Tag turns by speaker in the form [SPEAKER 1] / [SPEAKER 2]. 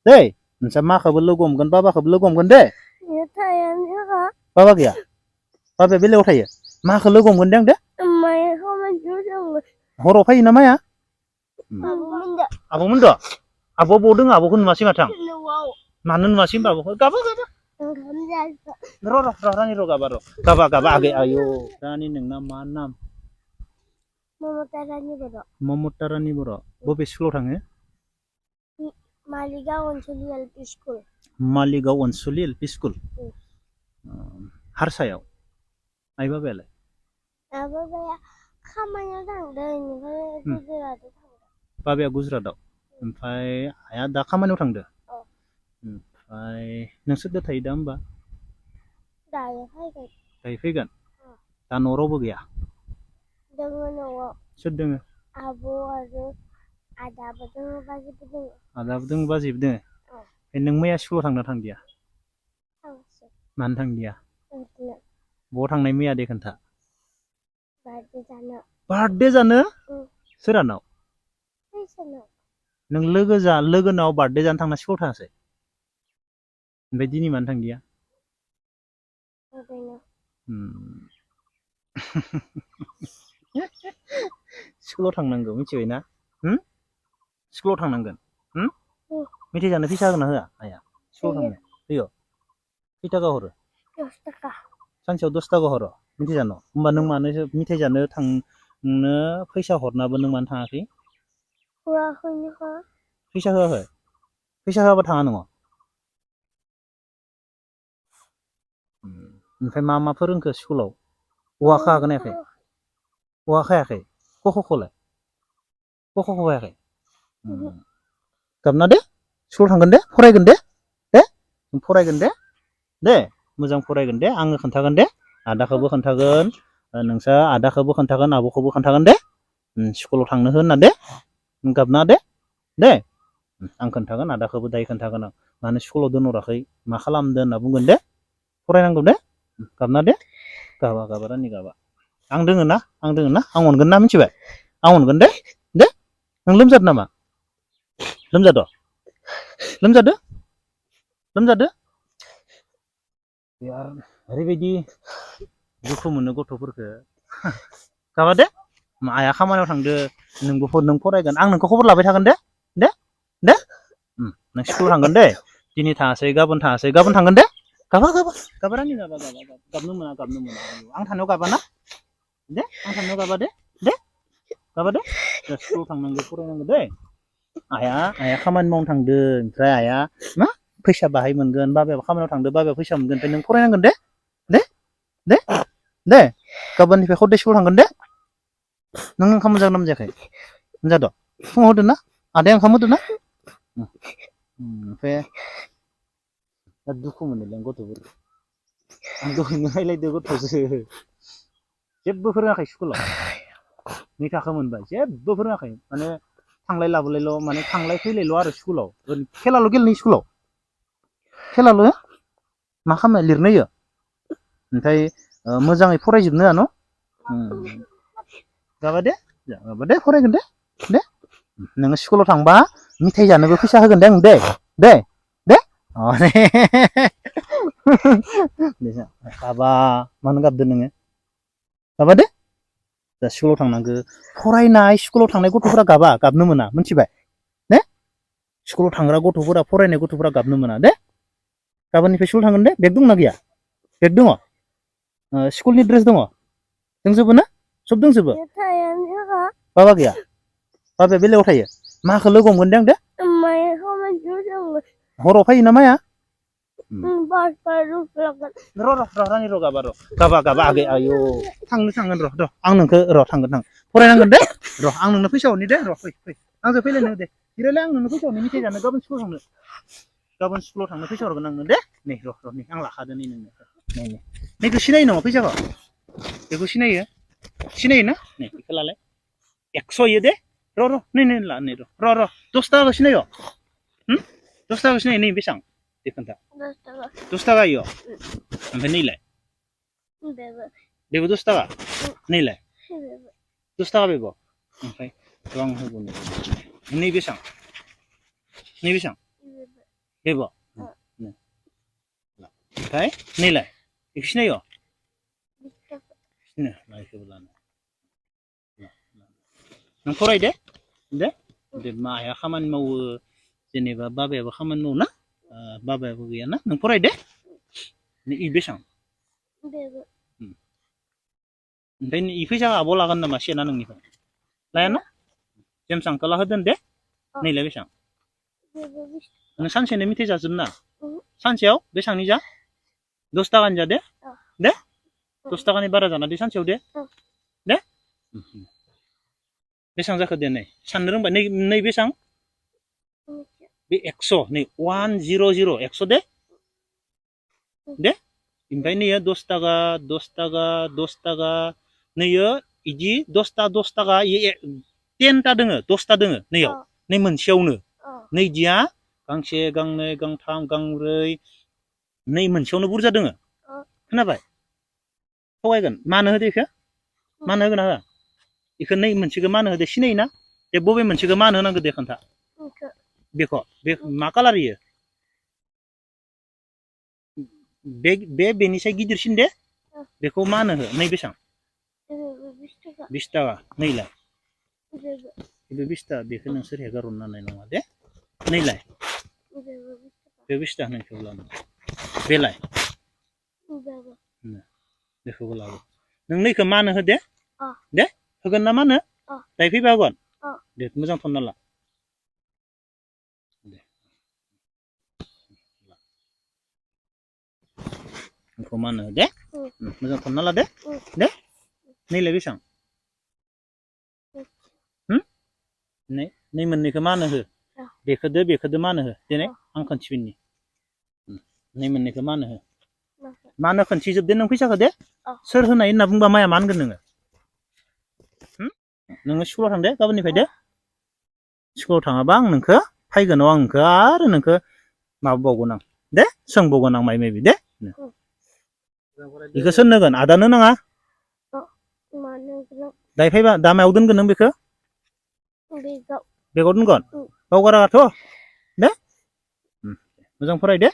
[SPEAKER 1] दै नोंसा माखौबो लोगो हमगोन बाबाखौबो लोगो हमगोन दे बाबा गैया बाबाया बेलेगाव थायो माखौ लोगो हमगोन दे आं दे हराव फैयो ना माया आब'मोन द' आब' बबाव दङ आब'खौ नुवासै माथो आं मानो नुवासै होनबा आब'खौ गाबा गाबा र' रानि र' गाबा र' गाबा आगै आयौ रानि नोंना मा नाम ममता रानि बर' बबे स्कुलाव थाङो मालिगाव अनसुलि एल पि स्कुल हारसायाव आइ बाबायालाय
[SPEAKER 2] खामानियाव थांदों
[SPEAKER 1] बाबाया गुजरातआव ओमफ्राय आइया दा खामानियाव थांदो ओमफ्राय नोंसोरदो थायो दा होमबा दायो फैगोन दा न'आव रावबो गैया सोर दोङो
[SPEAKER 2] आब' आरो आदाबो दोङो बाजैबो दोङो
[SPEAKER 1] आदाबो दोङो बाजैबो दोङो नों मैया स्कुलाव थांना थांदिया मानो थांदिया बहा थांनाय मैया दे खोन्था बार्थडे जानो सोरानाव नों लोगोनाव बार्थडे जानो थांना स्कुलाव थाङासै ओमफ्राय दिनै मानो थांदिया स्कुलाव थांनांगौ मिथिबाय ना स्कुलाव थांनांगोन मेथाइ जानो फैसा होगोन ना होआ आइया स्कुलाव थांनो होयो खै थाखा हरो
[SPEAKER 2] 10 थाखा
[SPEAKER 1] सानसेयाव 10 थाखा हरो मेथाइ जानो होमबा नों मानो मेथाइ जानो थांनो फैसा हरनाबो नों मानो थाङाखै फैसा होआखै फैसा होआबा थाङा नोङो ओमफ्राय मा फोरोंखो स्कुलाव औवा खागोन हायाखै औवा खायाखै खख'खौलाय खख'खौ हायाखै गाबना दे स्कुलाव थांगोन दे फरायगोन दे फरायगोन दे मोजां फरायगोन दे आङो खोन्थागोन दे आदाखौबो खोन्थागोन नोंसा आदाखौबो खोन्थागोन आब'खौबो खोन्थागोन दे स्कुलाव थांनो हो होनना दे गाबना दे आं खोन्थागोन आदाखौबो दायो खोन्थागोन आं मानो स्कुलाव दोनहराखै मा खालामदो होनना बुंगोन दे फरायनांगौ दे गाबना दे गाबा रानि गाबा आं दोङो ना आं अनगोन ना मिथिबाय आं अनगोन दे नों लोमजादो नामा लोमजादो ओरैबायदि दुखु मोनो गथ'फोरखौ गाबा दे आइया खामानियाव थांदो नों फरायगोन आं नोंखौ खबर लाबाय थागोन दे नों स्कुलाव थांगोन दे दिनै थाङासै गाबोन थांगोन दे गाबा रानि गाबा गाबनो मोना आं थानायाव गाबा ना आं थानायाव गाबा दे स्कुलाव थांनांगौ फरायनांगौ दे आइया खामानि मावनो थांदों ओमफ्राय आइया मा फैसा बाहाय मोनगोन बाबायाबो खामानियाव थांदो बाबाया फैसा मोनगोन ओमफ्राय नों फरायनांगोन दे गाबोननिफ्राय हरदे स्कुलाव थांगोन दे नों ओंखाम मोनजागोन ना मोनजायाखै मोनजाद' फुङाव होदो ना आदाया ओंखाम होदो ना ओमफ्राय दा दुखु मोनोलां गथ'फोरखौ आं दहायनो रायलायदो गथ'जों जेबो फोरोङाखै स्कुलाव नै थाखो मोनबाय जेबो फोरोङाखै माने थांलाय लाबोलायल' माने थांलाय फैलायल' आरो स्कुलाव खेलाल' गेलेनो स्कुलाव खेलाल' मा खालामनो लिरनो होयो ओमफ्राय मोजाङै फरायजोबनो होआ न' गाबा दे फरायगोन दे नोङो स्कुलाव थांबा मिथाइ जानोबो फैसा होगोन दे आं दे गाबा मानो गाबदो नोङो गाबा दे दा स्कुलाव थांनांगौ फरायनाय स्कुलाव थांनाय गथ'फोरा गाबनो मोना मिथिबाय दे स्कुलाव थांग्रा गथ'फोरा फरायनाय गथ'फोरा गाबनो मोना दे गाबोननिफ्राय स्कुलाव थांगोन दे बेग दंना गैया बेग दङ स्कुलनि ड्रेस दंजोबो ना सब दंजोबो बाबा गैया बाबाया बेलेगाव थायो माखौ लोगो हमगोन दे आं दे हराव फैयो ना माया रानि र' गाबा आगै आयौ थांगोन र' आं नोंखौ थांगोन फरायनांगोन दे आं नोंनो फैसा हरनि दे फै आंजों फैलायनो दे जिरायलाय आं नोंनो फैसा हरनि मिथाइ जानो गाबोन स्कुलाव थांनो फैसा हरगोन आंनो दे नै आं लाखादो नै नोंनो नैखौ सिनायो नामा फैसाखौ बेखौ सिनायो ना नै बेखौ लालाय 100 होयो दे नै ला नै र' 10 थाखाखौ सिनायो 10 थाखाखौ सिनायो नै बेसेबां दे खोन्था 10 थाखा इयो ओमफ्राय नैलाय बेबो 10 थाखा नैलाय 10 थाखा बेबो ओमफ्राय आं होगोन नै बेसेबां बेबो ओमफ्राय नैलाय बेखौ सिनायो सिनो लायखौबो लानो नों फरायदे दे माया खामानि मावो जेनेबा बाबायाबो खामानि मावो ना बाबायाबो गैयाना नों फरायदे इ बेसां
[SPEAKER 2] बेबो
[SPEAKER 1] ओमफ्राय इ फैसा आब' लागोन नामा सेना नोंनिफ्राय लायाना जेमस आंकोला होदों दे नैलाय बेसां
[SPEAKER 2] बेबो
[SPEAKER 1] नों सानसेनो मिथाइ जाजोब ना सानसेयाव बेसांनि जा 10 थाखानि जा दे 10 थाखानि बारा जाना दे सानसेयाव दे बेसां जाखो दे नै साननो रोंबाय नै बेसां बे 100 नै 100 100 दे ओमफ्राय नैयो 10 थाखा 10 थाखा 10 थाखा नैयो इदि 10 थाखा 10 ता दोङो 10 ता दोङो नैयाव नै मोनसेयावनो नैदिया गांसे गांनै गांथाम गांब्रै नै मोनसेयावनो बुरजा दोङो खोनाबाय थगायगोन मानो होदो इखो मानो होगोन ना होआ इखो नै मोनसेखौ मानो होदो सिनायोना दे बबे मोनसेखौ मानो होनांगौ दे खोन्था बेखौ बे मा कालार इयो बेनिसाय गिदिरसिन दे बेखौ मानो हो नै बेसां 20 थाखा नैलाय बे 20 थाखा बेखौ नोंसोर हेगारहरनो हानाय नङा दे नैलाय बे 20 थाखा नोंखौबो लानो बेलाय बेखौबो लाबो नों नैखौ मानो हो दे होगोन ना मानो दाय फैबा होगोन दे मोजां थनना ला बेखौ मानो हो दे मोजां थनना ला दे नैलाय बेसां नै मोननैखौ मानो हो बेखौदो मानो हो दिनै आं खोन्थिफिननि नै मोननैखौ मानो हो मानो खोन्थिजोबदे नों फैसाखौ दे सोर होनाय होनना बुंबा माया मा होनगोन नोङो स्कुलाव थांदे गाबोननिफ्राय दे स्कुलाव थाङाबा आं नोंखौ फैगोनाव आं नोंखौ आरो नोंखौ माबाबावगोन आं दे सोंबावगोन आं माइ माबि दे बेखौ सोर होगोन आदानो नाङा दाय फैबा दा मायाव दोनगोन नों बेखौ बेगाव दोनगोन बावगाराथ' दे मोजां फराय दे